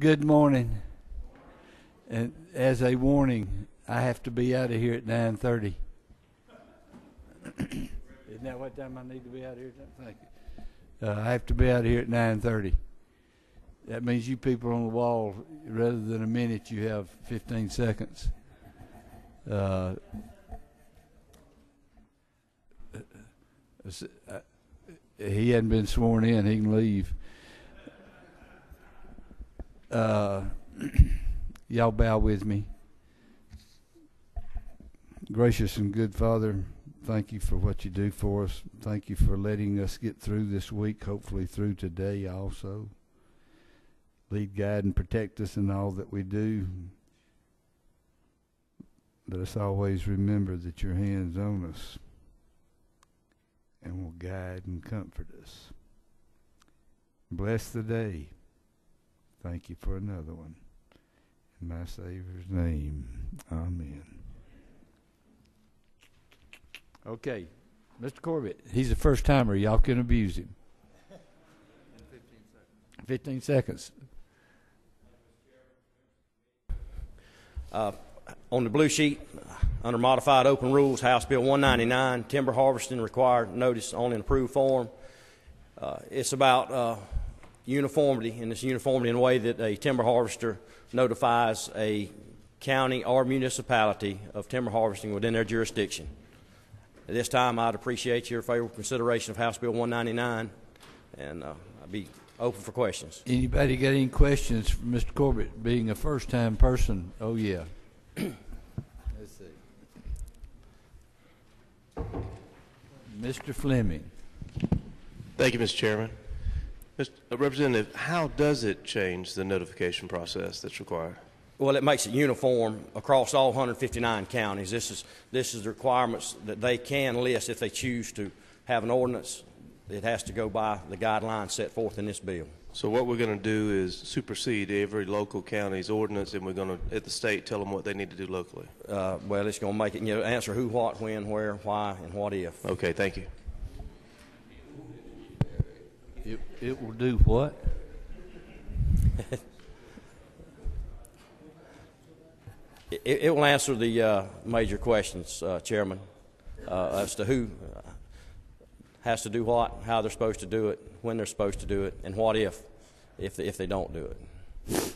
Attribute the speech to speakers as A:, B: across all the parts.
A: Good morning. And as a warning, I have to be out of here at 9:30. Isn't that what time I need to be out of here? Thank you. I have to be out of here at 9:30. That means you people on the wall, rather than a minute, you have 15 seconds. He hadn't been sworn in. He can leave. Y'all bow with me. Gracious and good Father, thank you for what you do for us. Thank you for letting us get through this week, hopefully through today also. Lead, guide, and protect us in all that we do. Let us always remember that your hand's on us and will guide and comfort us. Bless the day. Thank you for another one. In my Savior's name, amen. Okay, Mr. Corbett, he's a first-timer. Y'all can abuse him. 15 seconds.
B: On the blue sheet, under modified open rules, House Bill 199, timber harvesting required notice only in approved form. It's about uniformity, and it's uniformity in a way that a timber harvester notifies a county or municipality of timber harvesting within their jurisdiction. At this time, I'd appreciate your favorable consideration of House Bill 199, and I'd be open for questions.
A: Anybody got any questions for Mr. Corbett, being a first-time person? Oh, yeah. Let's see. Mr. Fleming.
C: Thank you, Mr. Chairman. Mr. Representative, how does it change the notification process that's required?
B: Well, it makes it uniform across all 159 counties. This is the requirements that they can list if they choose to have an ordinance. It has to go by the guidelines set forth in this bill.
C: So what we're going to do is supersede every local county's ordinance, and we're going to, at the state, tell them what they need to do locally.
B: Well, it's going to make it, answer who, what, when, where, why, and what if.
C: Okay, thank you.
A: It will do what?
B: It will answer the major questions, Chairman, as to who has to do what, how they're supposed to do it, when they're supposed to do it, and what if they don't do it.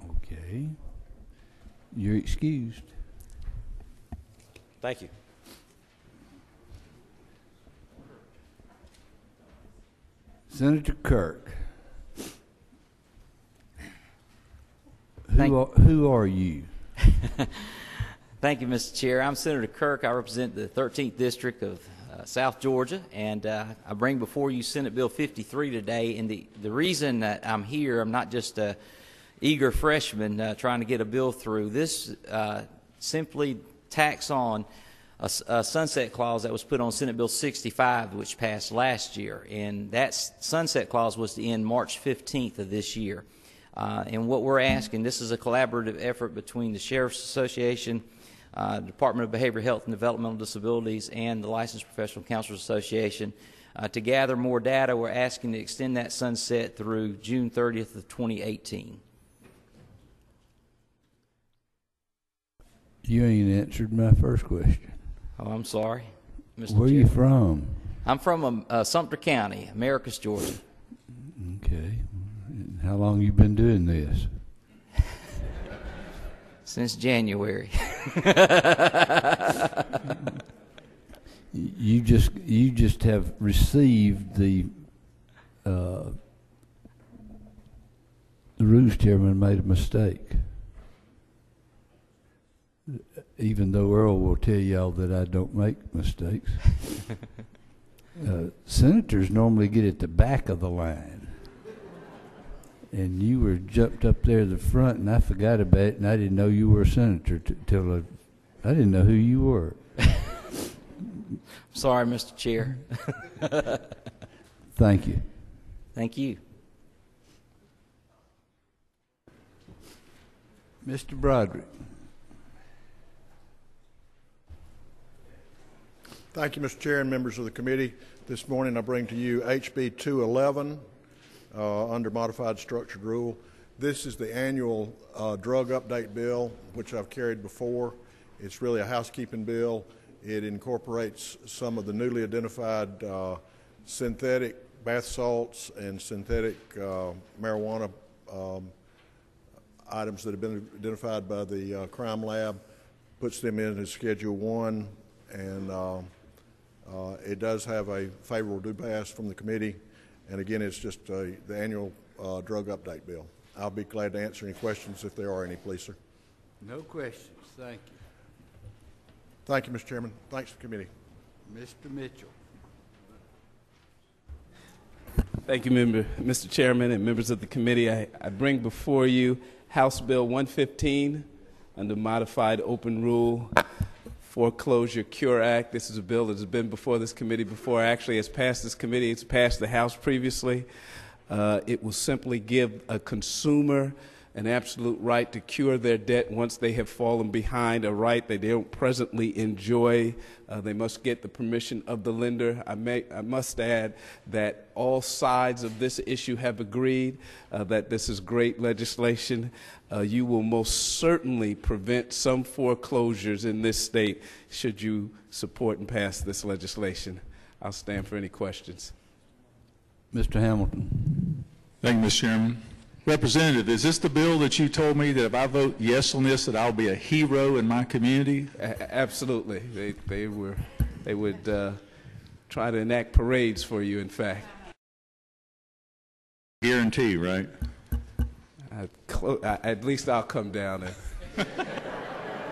A: Okay. You're excused.
B: Thank you.
A: Senator Kirk. Who are you?
D: Thank you, Mr. Chair. I'm Senator Kirk. I represent the 13th District of South Georgia, and I bring before you Senate Bill 53 today. And the reason that I'm here, I'm not just an eager freshman trying to get a bill through. This simply tacks on a sunset clause that was put on Senate Bill 65, which passed last year. And that sunset clause was to end March 15th of this year. And what we're asking, this is a collaborative effort between the Sheriff's Association, Department of Behavioral Health and Developmental Disabilities, and the Licensed Professional Counselors Association. To gather more data, we're asking to extend that sunset through June 30th of 2018.
A: You ain't answered my first question.
D: Oh, I'm sorry, Mr.
A: Where are
D: Chair.
A: you from?
D: I'm from Sumter County, Americus, Georgia.
A: Okay. How long you been doing this?
D: Since January.
A: You just have received the rules chairman made a mistake. Even though Earl will tell y'all that I don't make mistakes. Senators normally get at the back of the line. And you were jumped up there at the front, and I forgot about it, and I didn't know you were a senator till I didn't know who you were.
D: Sorry, Mr. Chair.
A: Thank you.
D: Thank you.
A: Mr. Broderick.
E: Thank you, Mr. Chair and members of the committee. This morning I bring to you HB 211, under modified structured rule. This is the annual drug update bill, which I've carried before. It's really a housekeeping bill. It incorporates some of the newly identified synthetic bath salts and synthetic marijuana items that have been identified by the crime lab, puts them in as Schedule 1, and it does have a favorable do pass from the committee. And again, it's just the annual drug update bill. I'll be glad to answer any questions if there are any, please, sir.
A: No questions. Thank you.
E: Thank you, Mr. Chairman. Thanks to the committee.
A: Mr. Mitchell.
F: Thank you, Mr. Chairman and members of the committee. I bring before you House Bill 115 under modified open rule Foreclosure Cure Act. This is a bill that has been before this committee before. Actually, it's passed this committee. It's passed the House previously. It will simply give a consumer an absolute right to cure their debt once they have fallen behind, a right that they don't presently enjoy. They must get the permission of the lender. I must add that all sides of this issue have agreed that this is great legislation. You will most certainly prevent some foreclosures in this state should you support and pass this legislation. I'll stand for any questions.
A: Mr. Hamilton.
G: Thank you, Mr. Chairman. Representative, is this the bill that you told me that if I vote yes on this, that I'll be a hero in my community?
F: Absolutely. They would try to enact parades for you, in fact.
G: Guarantee, right?
F: At least I'll come down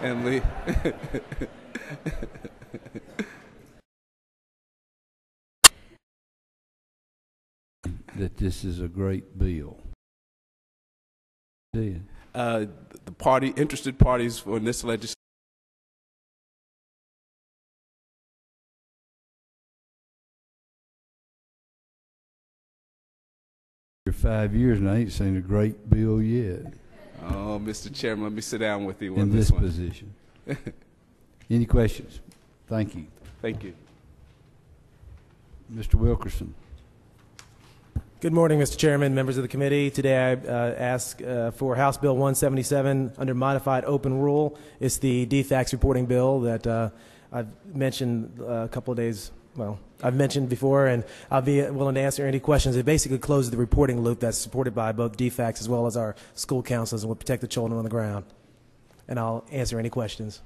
F: and leave.
A: That this is a great bill.
F: The interested parties for this legislation.
A: For 5 years and I ain't seen a great bill yet.
F: Oh, Mr. Chairman, let me sit down with you on
A: in this position. Any questions? Thank you.
F: Thank you.
A: Mr. Wilkerson.
H: Good morning, Mr. Chairman, members of the committee. Today I ask for House Bill 177 under modified open rule. It's the defects reporting bill that I've mentioned a couple of days, well, I've mentioned before, and I'll be willing to answer any questions. It basically closes the reporting loop that's supported by both defects as well as our school counselors and will protect the children on the ground. And I'll answer any questions.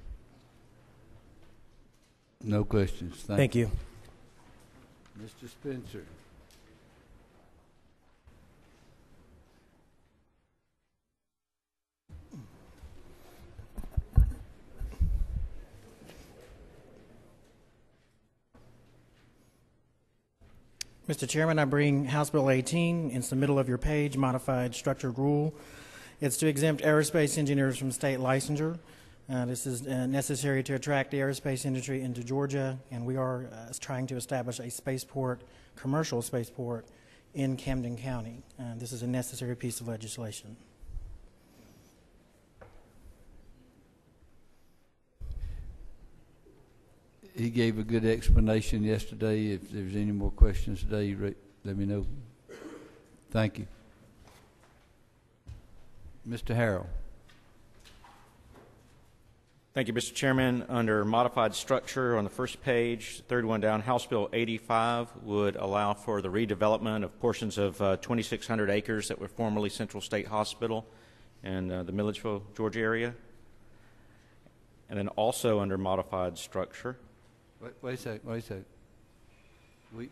A: No questions.
H: Thank you.
A: Mr. Spencer.
I: Mr. Chairman, I bring House Bill 18. It's the middle of your page, modified structured rule. It's to exempt aerospace engineers from state licensure. This is necessary to attract the aerospace industry into Georgia, and we are trying to establish a spaceport, commercial spaceport, in Camden County. This is a necessary piece of legislation.
A: He gave a good explanation yesterday. If there's any more questions today, let me know. Thank you. Mr. Harrell.
J: Thank you, Mr. Chairman. Under modified structure on the first page, third one down, House Bill 85 would allow for the redevelopment of portions of 2,600 acres that were formerly Central State Hospital in the Milledgeville, Georgia area. And then also under modified structure.
A: Wait a second.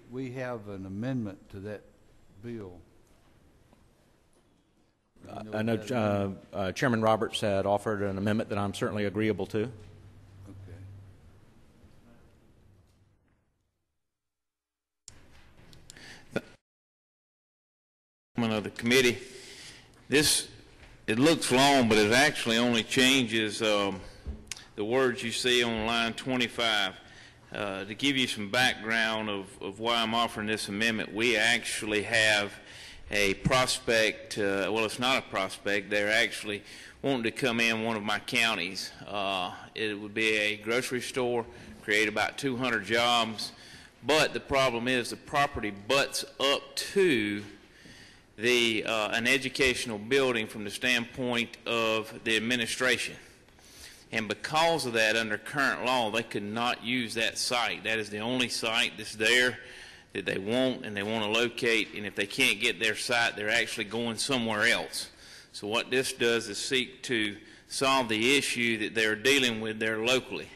A: We have an amendment to that bill.
J: I know Chairman Roberts had offered an amendment that I'm certainly agreeable to.
A: Okay.
K: Of the committee, it looks long, but it actually only changes the words you see on line 25. To give you some background of why I'm offering this amendment, we actually have a prospect, well, it's not a prospect, they're actually wanting to come in one of my counties. It would be a grocery store, create about 200 jobs, but the problem is the property butts up to an educational building from the standpoint of the administration. And because of that, under current law, they could not use that site. That is the only site that's there that they want and they want to locate. And if they can't get their site, they're actually going somewhere else. So what this does is seek to solve the issue that they're dealing with there locally.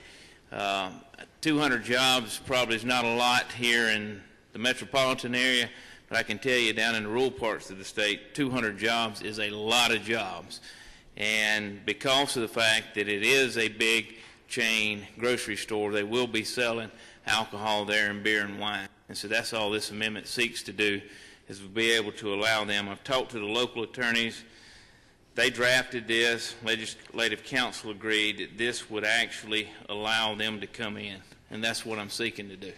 K: 200 jobs probably is not a lot here in the metropolitan area, but I can tell you down in the rural parts of the state, 200 jobs is a lot of jobs. And because of the fact that it is a big chain grocery store, they will be selling alcohol there and beer and wine. And so that's all this amendment seeks to do, is to be able to allow them. I've talked to the local attorneys. They drafted this. Legislative council agreed that this would actually allow them to come in. And that's what I'm seeking to do.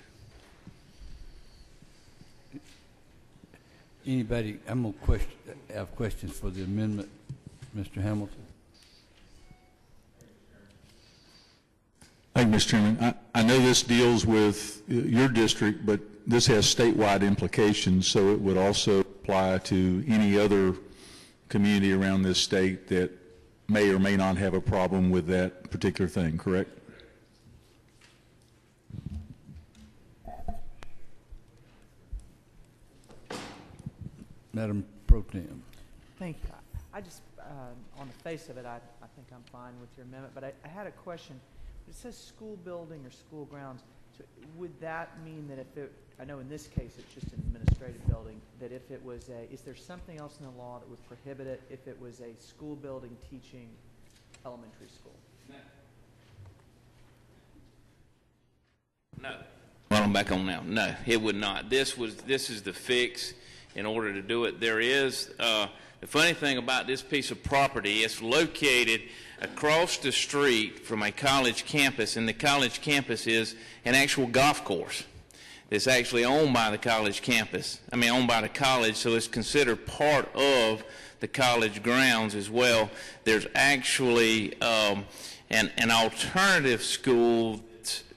A: Anybody, I'm going to have questions for the amendment. Mr. Hamilton.
G: Thank you, Mr. Chairman. I know this deals with your district, but this has statewide implications, so it would also apply to any other community around this state that may or may not have a problem with that particular thing, correct?
A: Madam Pro Tem.
L: Thank you. I just, on the face of it, I think I'm fine with your amendment, but I had a question. It says school building or school grounds. So would that mean that if it, I know in this case it's just an administrative building, that if it was a, is there something else in the law that would prohibit it if it was a school building teaching elementary school?
K: No. Well, I'm back on now. No, it would not. This is the fix in order to do it. There is, the funny thing about this piece of property, it's located across the street from a college campus, and the college campus is an actual golf course. It's actually owned by the college campus. I mean, owned by the college, so it's considered part of the college grounds as well. There's actually an alternative school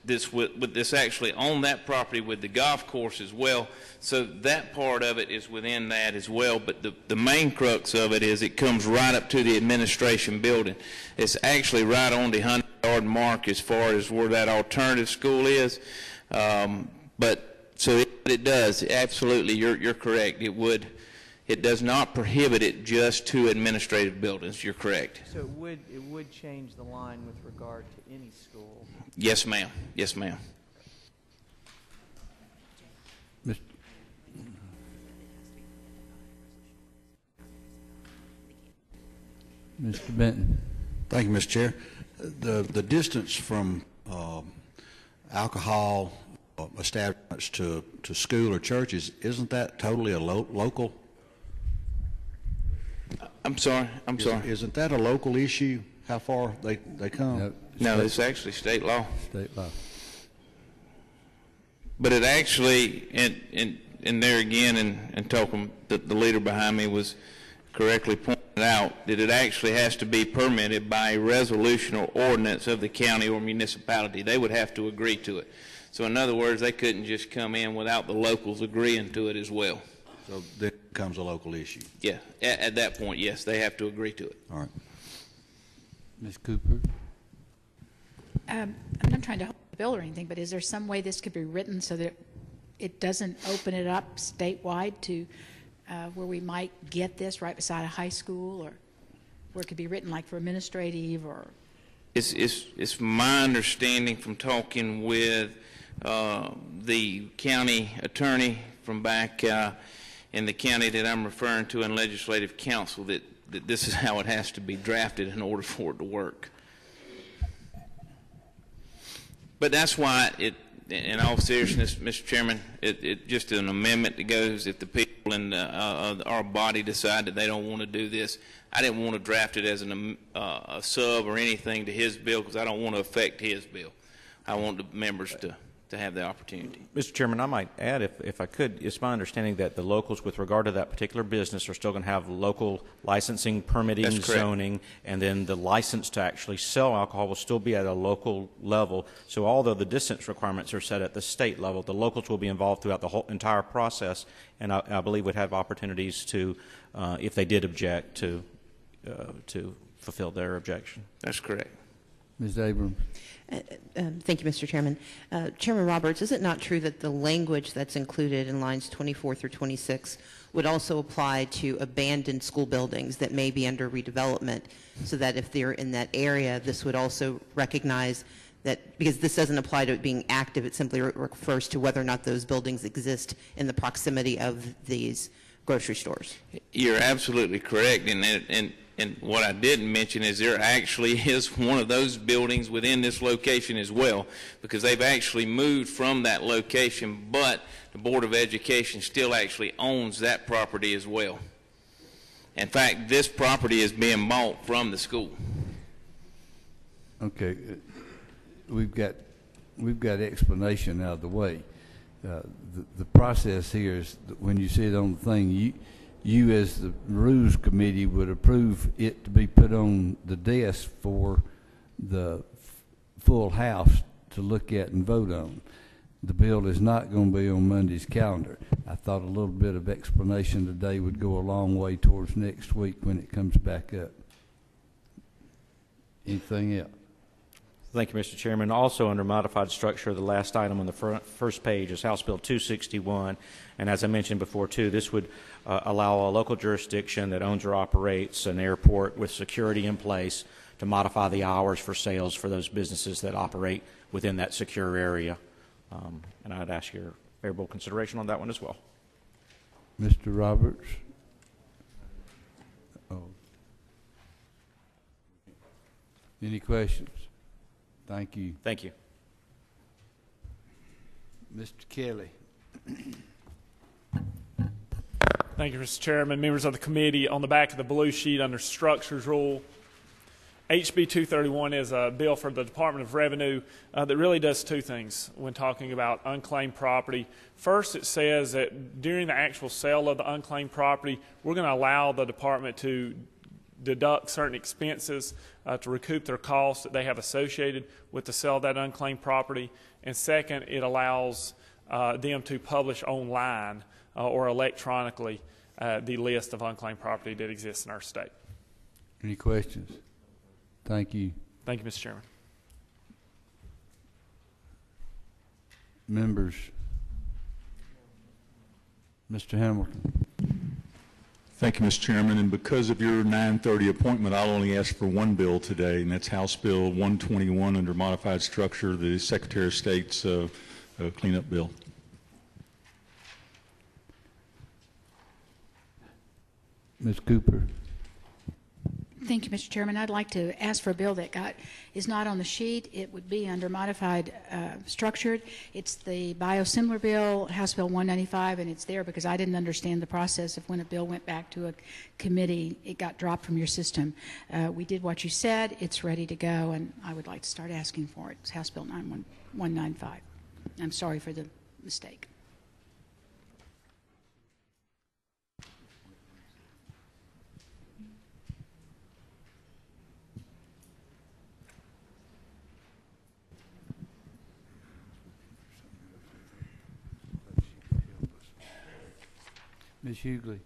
K: that's actually on that property with the golf course as well. So that part of it is within that as well, but the main crux of it is it comes right up to the administration building. It's actually right on the 100-yard mark as far as where that alternative school is. But so it does, absolutely, you're correct. It does not prohibit it just to administrative buildings. You're correct.
L: So it would change the line with regard to any school?
K: Yes, ma'am. Yes, ma'am.
A: Mr. Benton.
M: Thank you, Mr. Chair. The distance from alcohol establishments to school or churches, isn't that totally a local?
K: I'm sorry.
M: Isn't that a local issue? How far they come?
K: No, it's actually state law.
A: State law.
K: But it actually, and there again, and talking, the leader behind me was correctly pointed out that it actually has to be permitted by a resolution or ordinance of the county or municipality. They would have to agree to it. So in other words, they couldn't just come in without the locals agreeing to it as well.
M: So that becomes a local issue.
K: Yeah, at that point, yes, they have to agree to it.
M: All right.
A: Ms. Cooper.
N: I'm not trying to hold the bill or anything, but is there some way this could be written so that it doesn't open it up statewide to where we might get this right beside a high school, or where it could be written like for administrative or?
K: It's my understanding from talking with the county attorney from back in the county that I'm referring to in legislative council that this is how it has to be drafted in order for it to work. But that's why in all seriousness, Mr. Chairman, it just an amendment that goes if the people in our body decide that they don't want to do this. I didn't want to draft it as a sub or anything to his bill because I don't want to affect his bill. I want the members to have the opportunity.
J: Mr. Chairman, I might add, if I could, it's my understanding that the locals with regard to that particular business are still going to have local licensing, permitting,
K: That's correct.
J: zoning, and then the license to actually sell alcohol will still be at a local level. So although the distance requirements are set at the state level, the locals will be involved throughout the whole entire process, and I believe would have opportunities to, if they did object, to fulfill their objection.
K: That's correct.
A: Ms. Abrams.
O: Thank you, Mr. Chairman. Chairman Roberts, is it not true that the language that's included in lines 24 through 26 would also apply to abandoned school buildings that may be under redevelopment, so that if they're in that area, this would also recognize that, because this doesn't apply to it being active, it simply refers to whether or not those buildings exist in the proximity of these grocery stores?
K: You're absolutely correct, and what I didn't mention is there actually is one of those buildings within this location as well, because they've actually moved from that location, but the Board of Education still actually owns that property as well. In fact, this property is being bought from the school.
A: Okay, we've got explanation out of the way. The process here is that when you see it on the thing, you as the Rules Committee would approve it to be put on the desk for the full House to look at and vote on. The bill is not going to be on Monday's calendar. I thought a little bit of explanation today would go a long way towards next week when it comes back up. Anything else?
J: Thank you, Mr. Chairman. Also under modified structure, the last item on the first page is House Bill 261. And as I mentioned before, too, this would allow a local jurisdiction that owns or operates an airport with security in place to modify the hours for sales for those businesses that operate within that secure area. And I'd ask your favorable consideration on that one as well.
A: Mr. Roberts? Oh. Any questions? Thank you.
J: Thank you.
A: Mr. Kelly.
P: Thank you, Mr. Chairman. Members of the committee, on the back of the blue sheet under Structures Rule, HB 231 is a bill for the Department of Revenue that really does two things when talking about unclaimed property. First, it says that during the actual sale of the unclaimed property, we're going to allow the department to deduct certain expenses to recoup their costs that they have associated with the sale of that unclaimed property. And second, it allows them to publish online or electronically the list of unclaimed property that exists in our state.
A: Any questions? Thank you.
P: Thank you, Mr. Chairman.
A: Members. Mr. Hamilton.
G: Thank you, Mr. Chairman. And because of your 9:30 appointment, I'll only ask for one bill today, and that's House Bill 121 under modified structure, the Secretary of State's cleanup bill.
A: Ms. Cooper.
N: Thank you, Mr. Chairman. I'd like to ask for a bill that is not on the sheet. It would be under modified structured. It's the biosimilar bill, House Bill 195, and it's there because I didn't understand the process of when a bill went back to a committee, it got dropped from your system. We did what you said. It's ready to go, and I would like to start asking for it. It's House Bill 195. I'm sorry for the mistake.
A: Ms. Hughley.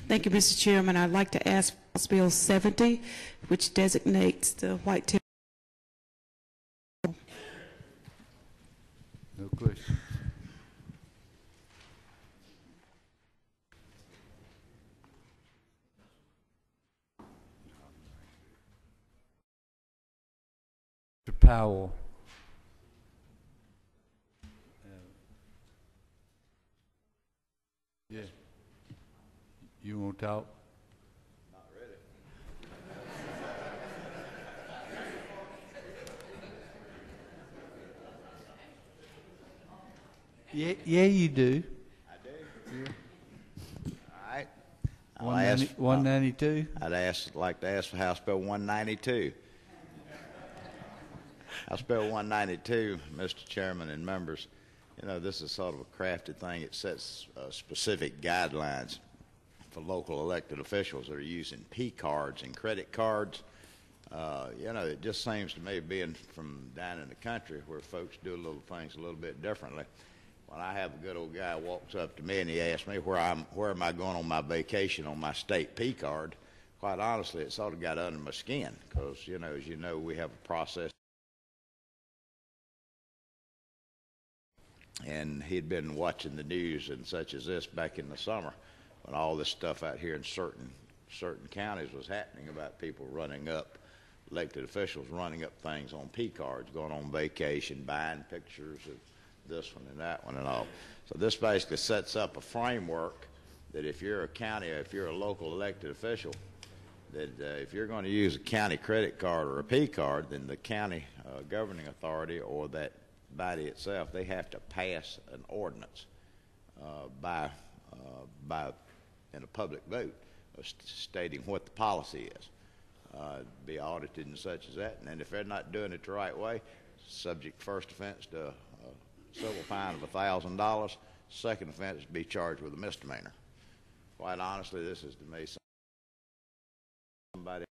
Q: Thank you, Mr. Chairman. I'd like to ask for House Bill 70, which designates the White Timber.
A: No questions. Mr. Powell. Yeah. You want to talk?
R: Not ready.
A: Yeah, you do.
R: I do.
A: Yeah.
R: All right.
A: 192?
R: I'd like to ask for House Bill 192. House Bill 192, Mr. Chairman and members, you know, this is sort of a crafted thing. It sets specific guidelines for local elected officials that are using P cards and credit cards. You know, it just seems to me, being from down in the country where folks do little things a little bit differently, when I have a good old guy walks up to me and he asks me where am I going on my vacation on my state P card, quite honestly, it sort of got under my skin because, you know, as you know, we have a process. And he'd been watching the news and such as this back in the summer when all this stuff out here in certain counties was happening about people running up, elected officials running up things on P cards, going on vacation, buying pictures of this one and that one and all. So this basically sets up a framework that if you're a county, if you're a local elected official, that if you're going to use a county credit card or a P card, then the county governing authority or that body itself, they have to pass an ordinance in a public vote stating what the policy is. Be audited and such as that, and then if they're not doing it the right way, subject first offense to a civil fine of $1,000, second offense be charged with a misdemeanor. Quite honestly, this is to me somebody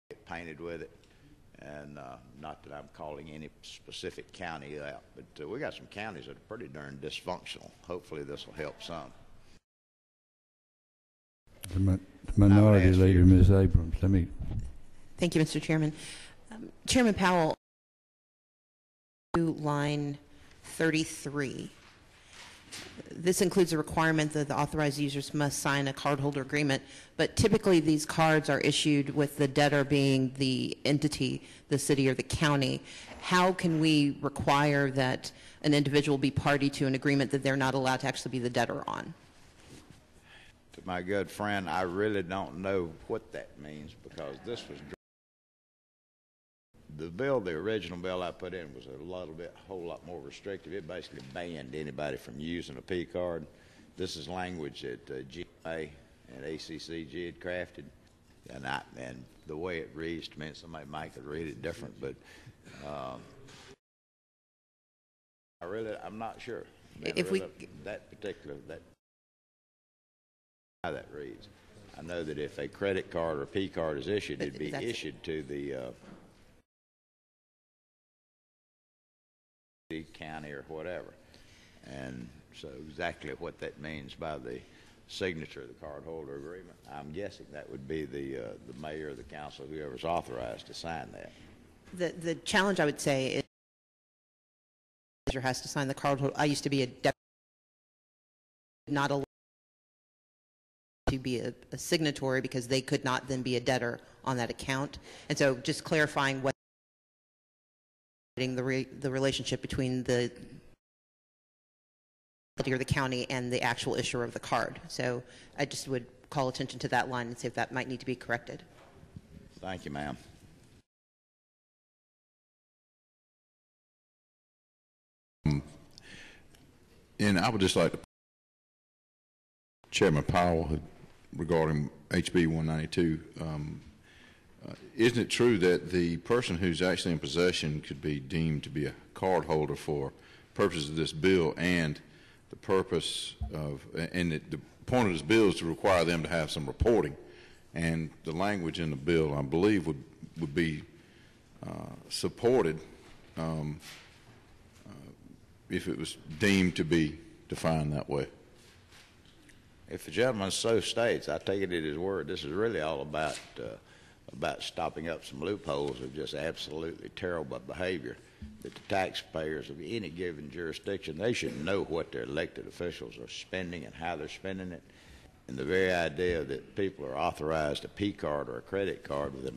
R: get painted with it. And not that I'm calling any specific county out, but we got some counties that are pretty darn dysfunctional. Hopefully this will help some.
A: The Minority Leader, Ms. Abrams.
O: Thank you, Mr. Chairman. Chairman Powell, line 33. This includes a requirement that the authorized users must sign a cardholder agreement, but typically these cards are issued with the debtor being the entity, the city or the county. How can we require that an individual be party to an agreement that they're not allowed to actually be the debtor on?
R: To my good friend, I really don't know what that means because this was the original bill I put in was a whole lot more restrictive. It basically banned anybody from using a P card. This is language that GMA and ACCG had crafted, and the way it reads to me, somebody might could read it different, but I'm not sure. How that reads. I know that if a credit card or a P card is issued, it'd be issued to the county or whatever. And so exactly what that means by the signature of the cardholder agreement, I'm guessing that would be the mayor or the council, whoever's authorized to sign that.
O: The challenge, I would say, is the user has to sign the cardholder. I used to be a debtor, not allowed to be a signatory because they could not then be a debtor on that account. And so just clarifying what the relationship between the city or the county and the actual issuer of the card. So I just would call attention to that line and see if that might need to be corrected.
R: Thank you, ma'am.
G: And I would just like to Chairman Powell regarding HB 192. Isn't it true that the person who's actually in possession could be deemed to be a card holder for purposes of this bill, and the purpose of, and the point of this bill is to require them to have some reporting, and the language in the bill, I believe, would be supported if it was deemed to be defined that way.
R: If the gentleman so states, I take it at his word. This is really all about stopping up some loopholes of just absolutely terrible behavior that the taxpayers of any given jurisdiction, they should know what their elected officials are spending and how they're spending it. And the very idea that people are authorized a P card or a credit card with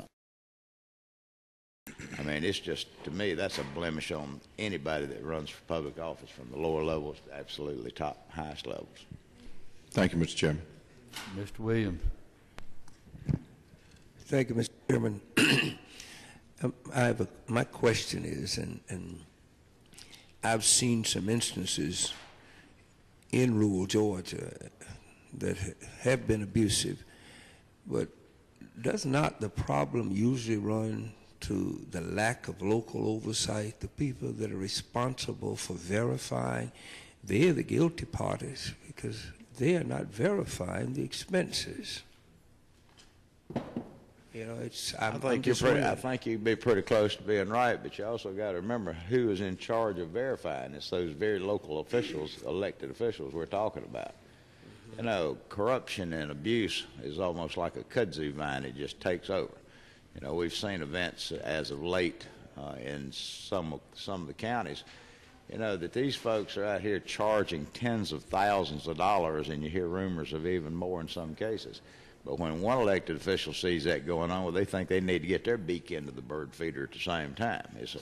R: I mean, it's just, to me, that's a blemish on anybody that runs for public office from the lower levels to absolutely highest levels.
G: Thank you, Mr. Chairman.
A: Mr. Williams.
S: Thank you, Mr. Chairman. My question is, and I've seen some instances in rural Georgia that have been abusive, but does not the problem usually run to the lack of local oversight. The people that are responsible for verifying, they're the guilty parties because they are not verifying the expenses. You know, I
R: think you'd be pretty close to being right, but you also got to remember who is in charge of verifying. It's those very local officials, elected officials we're talking about. You know, corruption and abuse is almost like a kudzu vine. It just takes over. You know, we've seen events as of late in some of the counties, you know, that these folks are out here charging tens of thousands of dollars, and you hear rumors of even more in some cases. But when one elected official sees that going on, well, they think they need to get their beak into the bird feeder at the same time. It's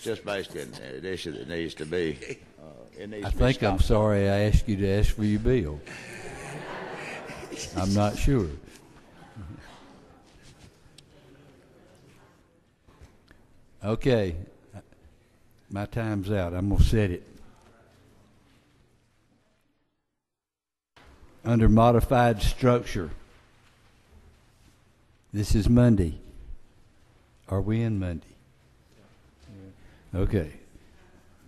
R: just basically an issue that needs to be.
A: I think I'm sorry I asked you to ask for your bill. I'm not sure. Okay, my time's out. I'm gonna set it. Under modified structure, this is Monday. Are we in Monday? Okay.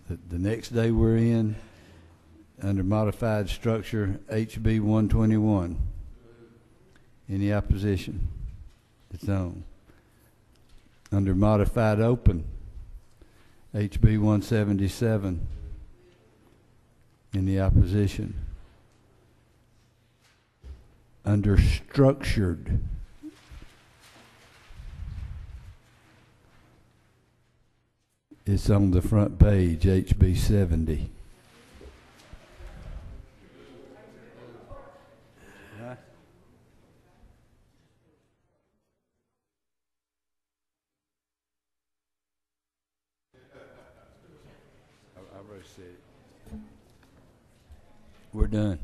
A: The next day we're in, under modified structure, HB 121. Any opposition? It's on. Under modified open, HB 177. Any opposition? Under structured, it's on the front page, HB 70. Huh? I already said it. We're done.